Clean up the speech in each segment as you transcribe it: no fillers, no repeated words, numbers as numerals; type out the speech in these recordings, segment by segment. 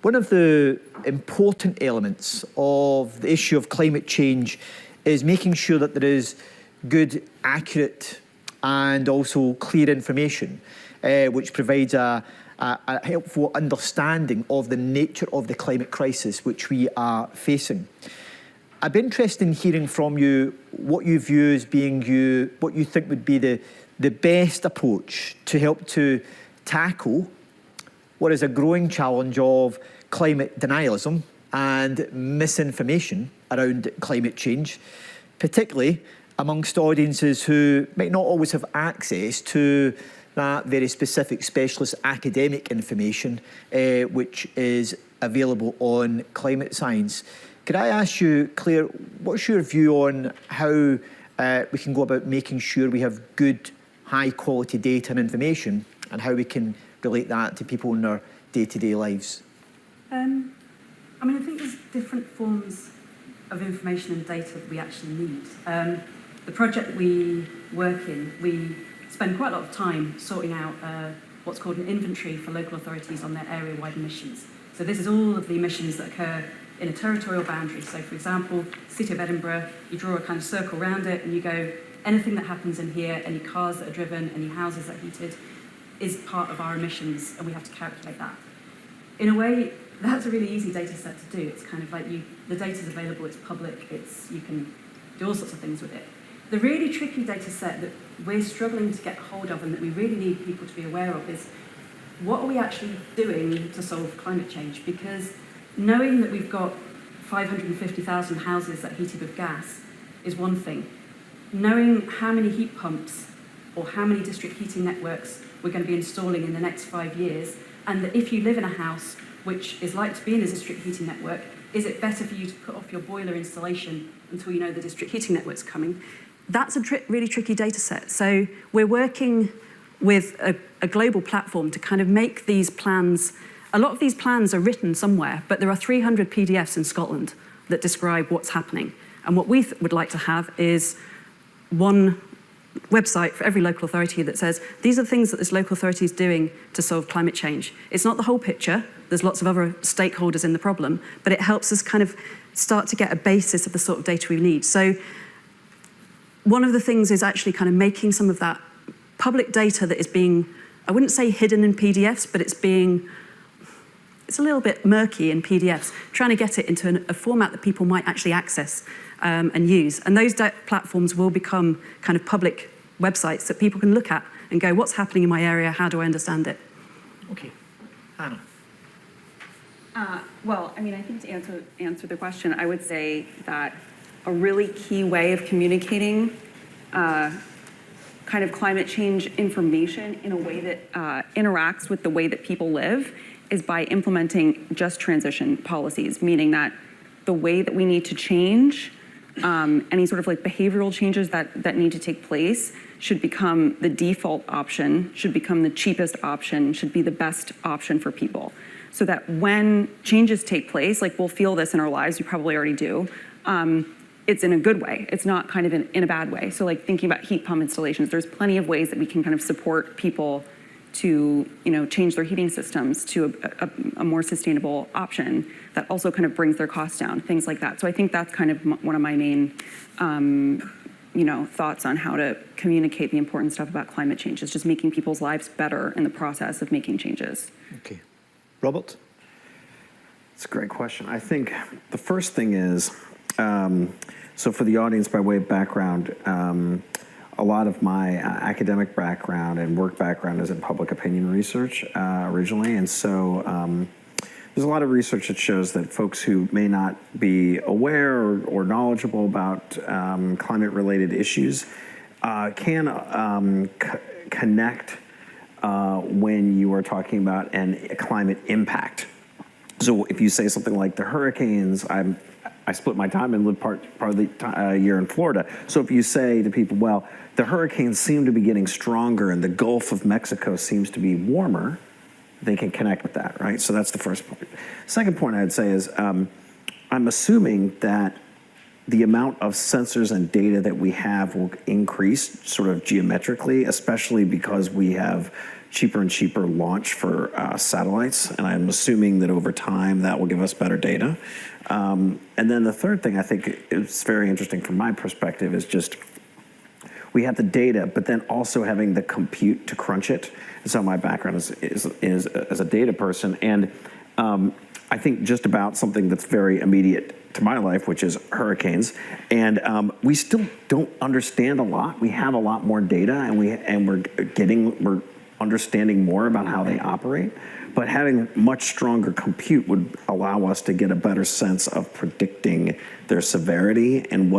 One of the important elements of the issue of climate change is making sure that there is good, accurate and also clear information, which provides a helpful understanding of the nature of the climate crisis which we are facing. I'd be interested in hearing from you what you view as being what you think would be the best approach to help to tackle what is a growing challenge of climate denialism and misinformation around climate change, particularly amongst audiences who might not always have access to that very specific specialist academic information which is available on climate science. Could I ask you, Claire, what's your view on how we can go about making sure we have good, high-quality data and information, and how we can relate that to people in their day-to-day lives? I mean, I think there's different forms of information and data that we actually need. The project that we work in, we spend quite a lot of time sorting out what's called an inventory for local authorities on their area-wide emissions. So this is all of the emissions that occur in a territorial boundary. So for example, City of Edinburgh, you draw a kind of circle around it and you go, anything that happens in here, any cars that are driven, any houses that are heated, is part of our emissions, and we have to calculate that. In a way, that's a really easy data set to do. It's kind of like the data's available, it's public, you can do all sorts of things with it. The really tricky data set that we're struggling to get hold of and that we really need people to be aware of is, what are we actually doing to solve climate change? Because knowing that we've got 550,000 houses that are heated with gas is one thing. Knowing how many heat pumps or how many district heating networks we're going to be installing in the next 5 years, and that if you live in a house which is like to be in a district heating network, is it better for you to put off your boiler installation until you know the district heating network's coming? That's a really tricky data set. So we're working with a global platform to kind of make these plans. A lot of these plans are written somewhere, but there are 300 PDFs in Scotland that describe what's happening. And what we would like to have is one website for every local authority that says, these are the things that this local authority is doing to solve climate change. It's not the whole picture. There's lots of other stakeholders in the problem, but it helps us kind of start to get a basis of the sort of data we need. So one of the things is actually kind of making some of that public data that is being, I wouldn't say hidden in PDFs, but it's a little bit murky in PDFs, trying to get it into a format that people might actually access and use. And those platforms will become kind of public websites that people can look at and go, what's happening in my area? How do I understand it? Okay. Hannah. Well, I mean, I think to answer the question, I would say that a really key way of communicating kind of climate change information in a way that interacts with the way that people live is by implementing just transition policies, meaning that the way that we need to change, any sort of like behavioral changes that need to take place should become the default option, should become the cheapest option, should be the best option for people. So that when changes take place, like we'll feel this in our lives, we probably already do, it's in a good way. It's not kind of in a bad way. So like thinking about heat pump installations, there's plenty of ways that we can kind of support people to, you know, change their heating systems to a more sustainable option that also kind of brings their costs down, things like that. So I think that's kind of one of my main, you know, thoughts on how to communicate the important stuff about climate change. Is just making people's lives better in the process of making changes. Okay. Robert? It's a great question. I think the first thing is, so for the audience, by way of background, a lot of my academic background and work background is in public opinion research originally, and so there's a lot of research that shows that folks who may not be aware or knowledgeable about climate-related issues can connect when you are talking about a climate impact. So if you say something like the hurricanes, I split my time and lived part of the year in Florida. So if you say to people, well, the hurricanes seem to be getting stronger and the Gulf of Mexico seems to be warmer, they can connect with that, right? So that's the first point. Second point I'd say is I'm assuming that the amount of sensors and data that we have will increase sort of geometrically, especially because we have cheaper and cheaper launch for satellites, and I'm assuming that over time that will give us better data. And then the third thing I think is very interesting from my perspective is just we have the data, but then also having the compute to crunch it. And so my background is as a data person, and I think just about something that's very immediate to my life, which is hurricanes. And we still don't understand a lot. We have a lot more data, and we're understanding more about how they operate. But having much stronger compute would allow us to get a better sense of predicting their severity and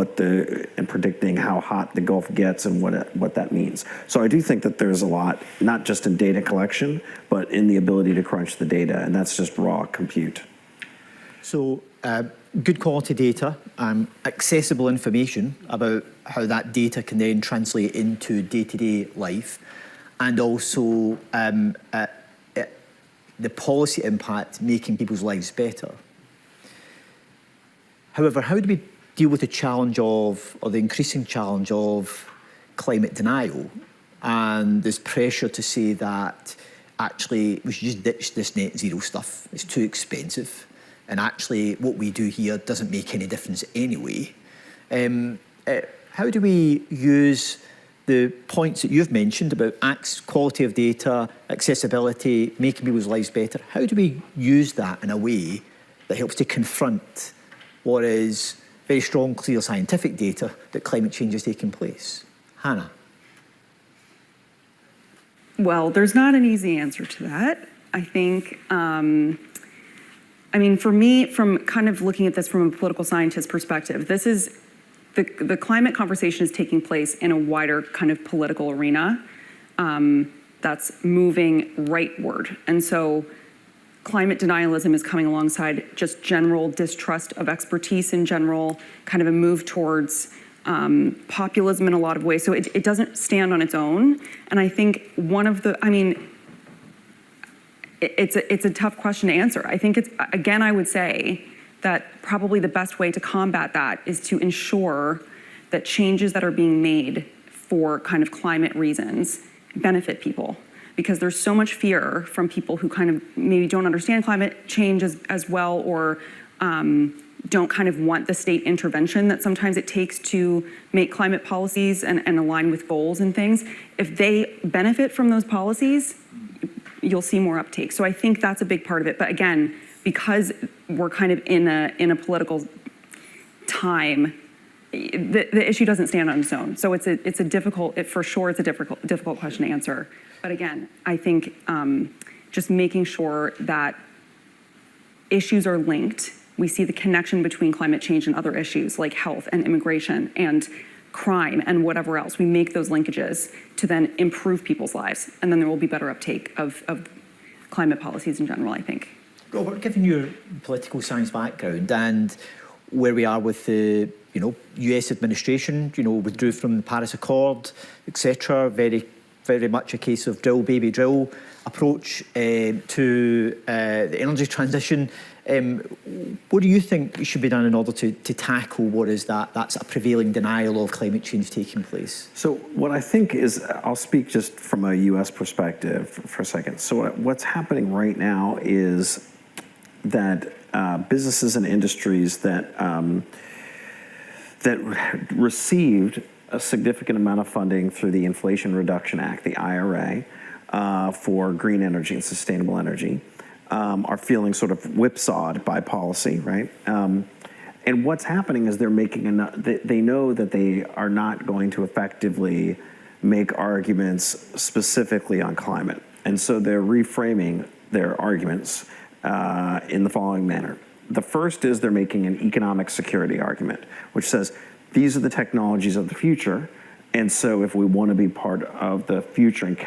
predicting how hot the Gulf gets and what that means. So I do think that there's a lot, not just in data collection, but in the ability to crunch the data, and that's just raw compute. So good quality data, accessible information about how that data can then translate into day-to-day life, and also the policy impact making people's lives better. However, how do we deal with the challenge or the increasing challenge of climate denial and this pressure to say that actually we should just ditch this net zero stuff, it's too expensive, and actually what we do here doesn't make any difference anyway? How do we use the points that you've mentioned about quality of data, accessibility, making people's lives better? How do we use that in a way that helps to confront what is very strong, clear scientific data that climate change is taking place? Hannah? Well, there's not an easy answer to that. I think, for me, from kind of looking at this from a political scientist perspective, this is the climate conversation is taking place in a wider kind of political arena that's moving rightward. And so climate denialism is coming alongside just general distrust of expertise in general, kind of a move towards populism in a lot of ways. So it doesn't stand on its own. And I think it's a tough question to answer. I think I would say that probably the best way to combat that is to ensure that changes that are being made for kind of climate reasons benefit people. Because there's so much fear from people who kind of maybe don't understand climate change as well, or don't kind of want the state intervention that sometimes it takes to make climate policies and align with goals and things. If they benefit from those policies, you'll see more uptake. So I think that's a big part of it. But again, because we're kind of in a political time, the issue doesn't stand on its own. So it's a difficult question to answer. But again, I think just making sure that issues are linked. We see the connection between climate change and other issues like health and immigration and crime and whatever else. We make those linkages to then improve people's lives, and then there will be better uptake of climate policies in general, I think. Robert, given your political science background and where we are with the US administration, withdrew from the Paris Accord, etc., very, very much a case of drill, baby, drill approach to the energy transition. What do you think should be done in order to tackle what is that's a prevailing denial of climate change taking place? So what I think is, I'll speak just from a US perspective for a second. So what's happening right now is that businesses and industries that received a significant amount of funding through the Inflation Reduction Act, the IRA, for green energy and sustainable energy, are feeling sort of whipsawed by policy, right? And what's happening is they're making they know that they are not going to effectively make arguments specifically on climate. And so they're reframing their arguments in the following manner. The first is they're making an economic security argument, which says these are the technologies of the future, and so if we want to be part of the future and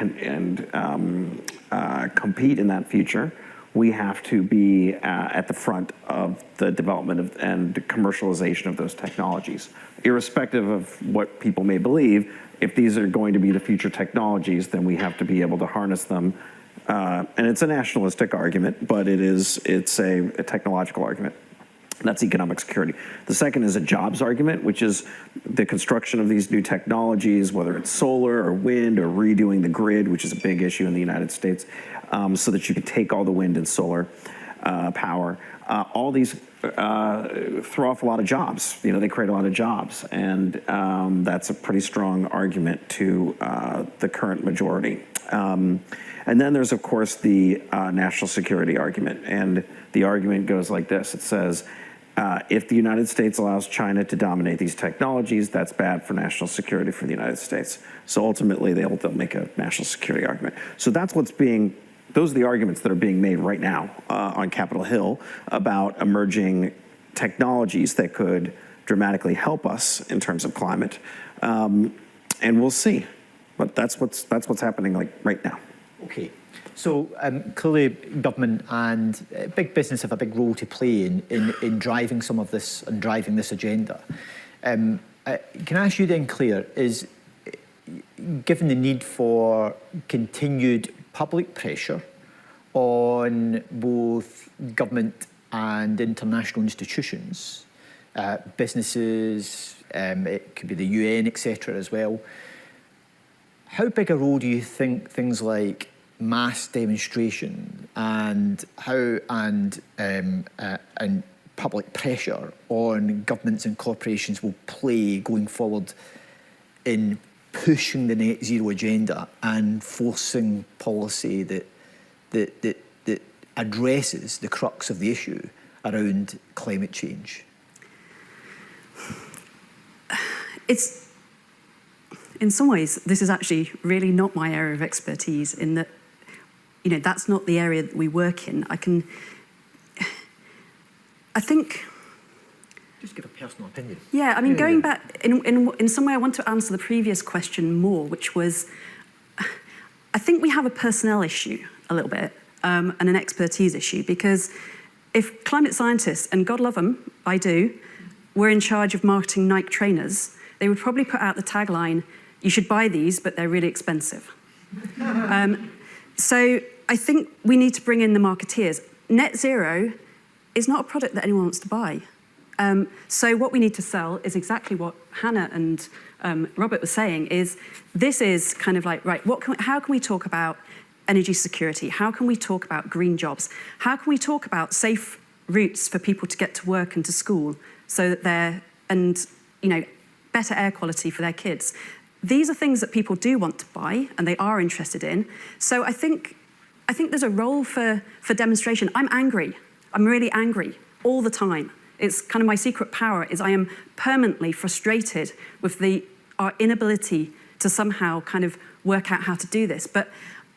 compete in that future, we have to be at the front of the development and commercialization of those technologies. Irrespective of what people may believe, if these are going to be the future technologies, then we have to be able to harness them. And it's a nationalistic argument, but it's a technological argument. That's economic security. The second is a jobs argument, which is the construction of these new technologies, whether it's solar or wind or redoing the grid, which is a big issue in the United States, so that you can take all the wind and solar power. All these throw off a lot of jobs. They create a lot of jobs, and that's a pretty strong argument to the current majority. And then there's, of course, the national security argument, and the argument goes like this. It says, if the United States allows China to dominate these technologies, that's bad for national security for the United States. So ultimately, they'll make a national security argument. So those are the arguments that are being made right now on Capitol Hill about emerging technologies that could dramatically help us in terms of climate. And we'll see. But that's what's happening right now. Okay. So clearly government and big business have a big role to play in driving some of this and driving this agenda. Can I ask you then, Claire, is given the need for continued public pressure on both government and international institutions, businesses, it could be the UN, etc. as well, how big a role do you think things like mass demonstration and public pressure on governments and corporations will play going forward in pushing the net zero agenda and forcing policy that addresses the crux of the issue around climate change? In some ways, this is actually really not my area of expertise, in that, that's not the area that we work in. I think... Just give a personal opinion. Yeah, going back, in some way I want to answer the previous question more, which was, I think we have a personnel issue a little bit, and an expertise issue, because if climate scientists, and God love them, I do, were in charge of marketing Nike trainers, they would probably put out the tagline, you should buy these, but they're really expensive. So I think we need to bring in the marketeers. Net zero is not a product that anyone wants to buy. So what we need to sell is exactly what Hannah and Robert were saying, is this is kind of like, right, how can we talk about energy security? How can we talk about green jobs? How can we talk about safe routes for people to get to work and to school, so that better air quality for their kids? These are things that people do want to buy and they are interested in. So I think there's a role for demonstration. I'm angry. I'm really angry all the time. It's kind of my secret power, is I am permanently frustrated with our inability to somehow kind of work out how to do this. But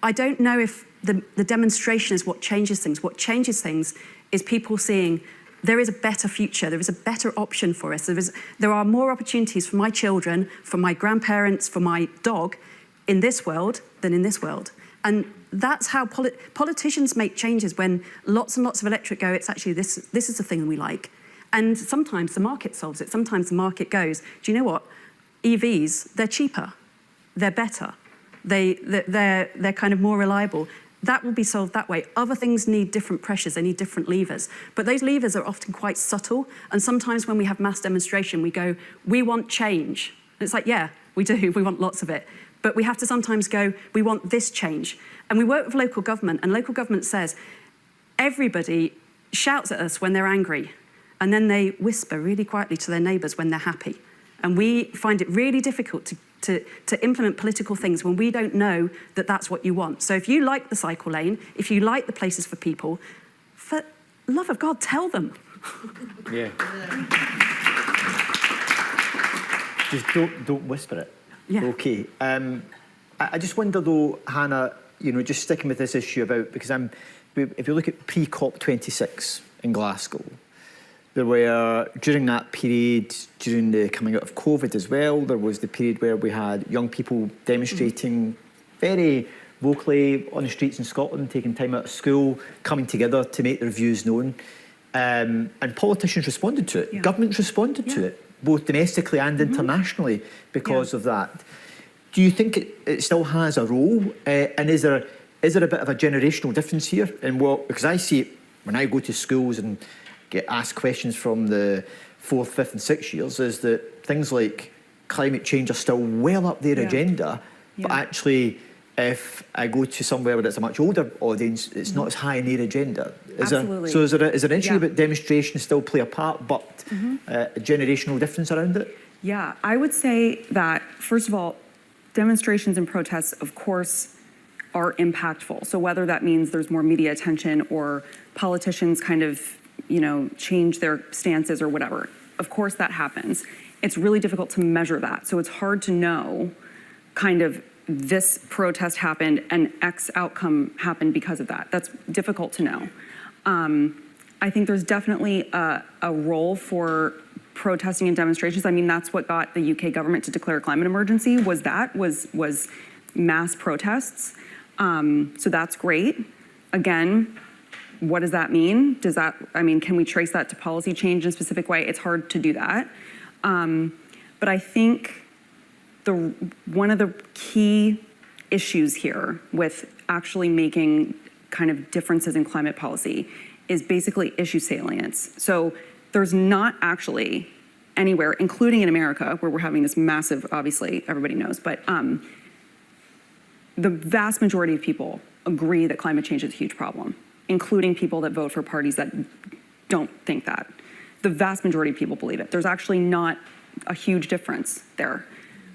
I don't know if the demonstration is what changes things. What changes things is people seeing there is a better future, there is a better option for us. There are more opportunities for my children, for my grandparents, for my dog in this world than in this world. And that's how politicians make changes, when lots and lots of electorate go, it's actually this is the thing we like. And sometimes the market solves it. Sometimes the market goes, do you know what? EVs, they're cheaper, they're better, they're kind of more reliable. That will be solved that way. Other things need different pressures, they need different levers. But those levers are often quite subtle, and sometimes when we have mass demonstration, we go, we want change. And it's like, yeah, we do, we want lots of it. But we have to sometimes go, we want this change. And we work with local government, and local government says, everybody shouts at us when they're angry, and then they whisper really quietly to their neighbours when they're happy. And we find it really difficult to implement political things when we don't know that that's what you want. So if you like the cycle lane, if you like the places for people, for love of God, tell them. Yeah. Just don't whisper it. Yeah. Okay. I just wonder though, Hannah, just sticking with this issue about, because if you look at pre-COP26 in Glasgow, there were, during that period, during the coming out of COVID as well, there was the period where we had young people demonstrating very vocally on the streets in Scotland, taking time out of school, coming together to make their views known. And politicians responded to it. Yeah. Governments responded to it, both domestically and internationally, because of that. Do you think it still has a role? And is there a bit of a generational difference here? Because I see it when I go to schools and get asked questions from the 4th, 5th and 6th years is that things like climate change are still well up their agenda, but actually if I go to somewhere where it's a much older audience, it's not as high in their agenda. Absolutely. So is there an issue about demonstration still play a part, but a generational difference around it? Yeah, I would say that, first of all, demonstrations and protests, of course, are impactful. So whether that means there's more media attention or politicians kind of, change their stances or whatever, of course that happens. It's really difficult to measure that. So it's hard to know kind of this protest happened and X outcome happened because of that. That's difficult to know. I think there's definitely a role for protesting and demonstrations. I mean, that's what got the UK government to declare a climate emergency, was mass protests. So that's great. Again, what does that mean? Can we trace that to policy change in a specific way? It's hard to do that. But I think one of the key issues here with actually making kind of differences in climate policy is basically issue salience. So there's not actually anywhere, including in America, where we're having this massive, obviously everybody knows, but the vast majority of people agree that climate change is a huge problem, including people that vote for parties that don't think that. The vast majority of people believe it. There's actually not a huge difference there.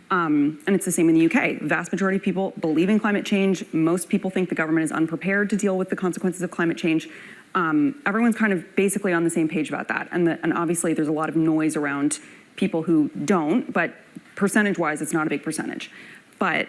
And it's the same in the UK. The vast majority of people believe in climate change. Most people think the government is unprepared to deal with the consequences of climate change. Everyone's kind of basically on the same page about that. And obviously there's a lot of noise around people who don't, but percentage-wise, it's not a big percentage. But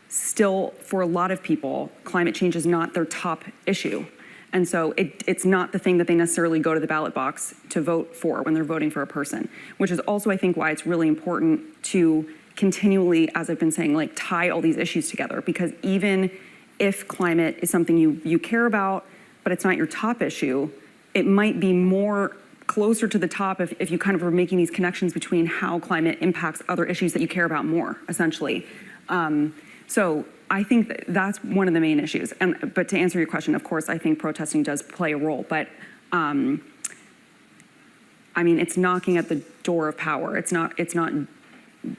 still, for a lot of people, climate change is not their top issue. And so it's not the thing that they necessarily go to the ballot box to vote for when they're voting for a person, which is also, I think, why it's really important to continually, as I've been saying, like tie all these issues together, because even if climate is something you care about, but it's not your top issue, it might be more closer to the top if you kind of are making these connections between how climate impacts other issues that you care about more, essentially. So I think that's one of the main issues. But to answer your question, of course, I think protesting does play a role, but it's knocking at the door of power. It's not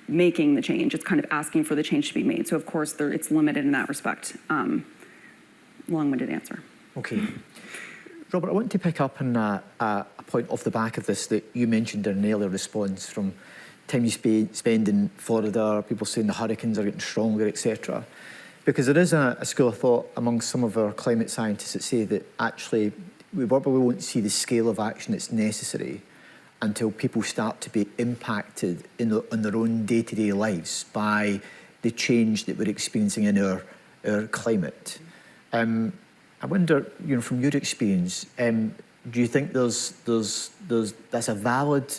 making the change. It's kind of asking for the change to be made. So of course, it's limited in that respect. Long-winded answer. Okay. Robert, I want to pick up on a point off the back of this that you mentioned in an earlier response from time you spend in Florida, people saying the hurricanes are getting stronger, etc. Because there is a school of thought among some of our climate scientists that say that actually we probably won't see the scale of action that's necessary until people start to be impacted on their own day-to-day lives by the change that we're experiencing in our climate. I wonder, from your experience, do you think that's a valid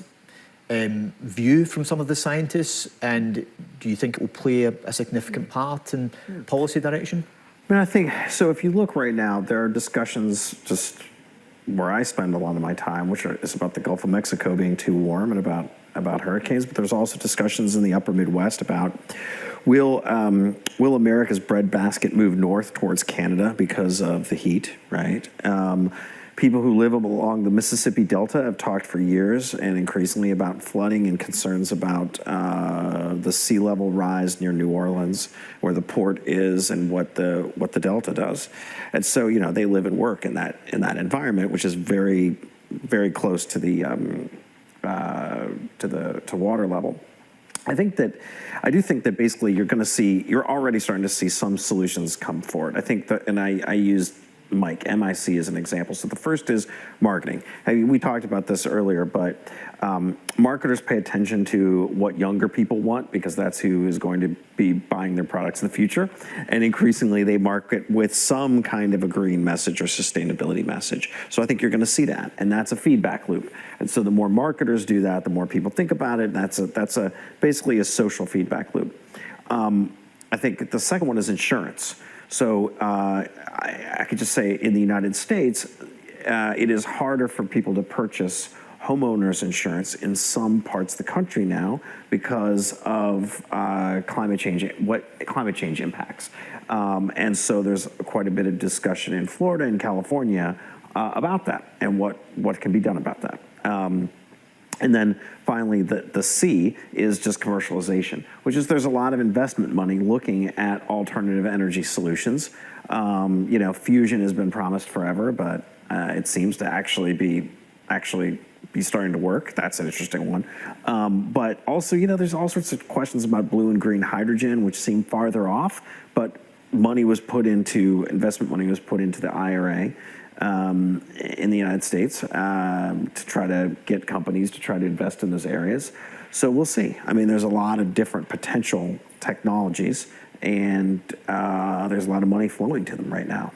view from some of the scientists, and do you think it will play a significant part in policy direction? I think so. If you look right now, there are discussions just where I spend a lot of my time, which is about the Gulf of Mexico being too warm and about hurricanes. But there's also discussions in the upper Midwest about will America's breadbasket move north towards Canada because of the heat, right? People who live along the Mississippi Delta have talked for years and increasingly about flooding and concerns about the sea level rise near New Orleans, where the port is, and what the Delta does. And so, they live and work in that environment, which is very, very close to the to water level. I do think that basically you're already starting to see some solutions come forward. I think that, and I used MIC as an example. So the first is marketing. We talked about this earlier, but marketers pay attention to what younger people want, because that's who is going to be buying their products in the future. And increasingly they market with some kind of a green message or sustainability message. So I think you're going to see that, and that's a feedback loop. And so the more marketers do that, the more people think about it. That's basically a social feedback loop. I think the second one is insurance. So I could just say in the United States, it is harder for people to purchase homeowners insurance in some parts of the country now because of climate change, what climate change impacts. And so there's quite a bit of discussion in Florida and California about that and what can be done about that. And then finally, the C is just commercialization, which is there's a lot of investment money looking at alternative energy solutions. Fusion has been promised forever, but it seems to actually be starting to work. That's an interesting one. But also, there's all sorts of questions about blue and green hydrogen, which seem farther off, but investment money was put into the IRA. In the United States to try to get companies to try to invest in those areas. So we'll see. I mean, there's a lot of different potential technologies, and there's a lot of money flowing to them right now.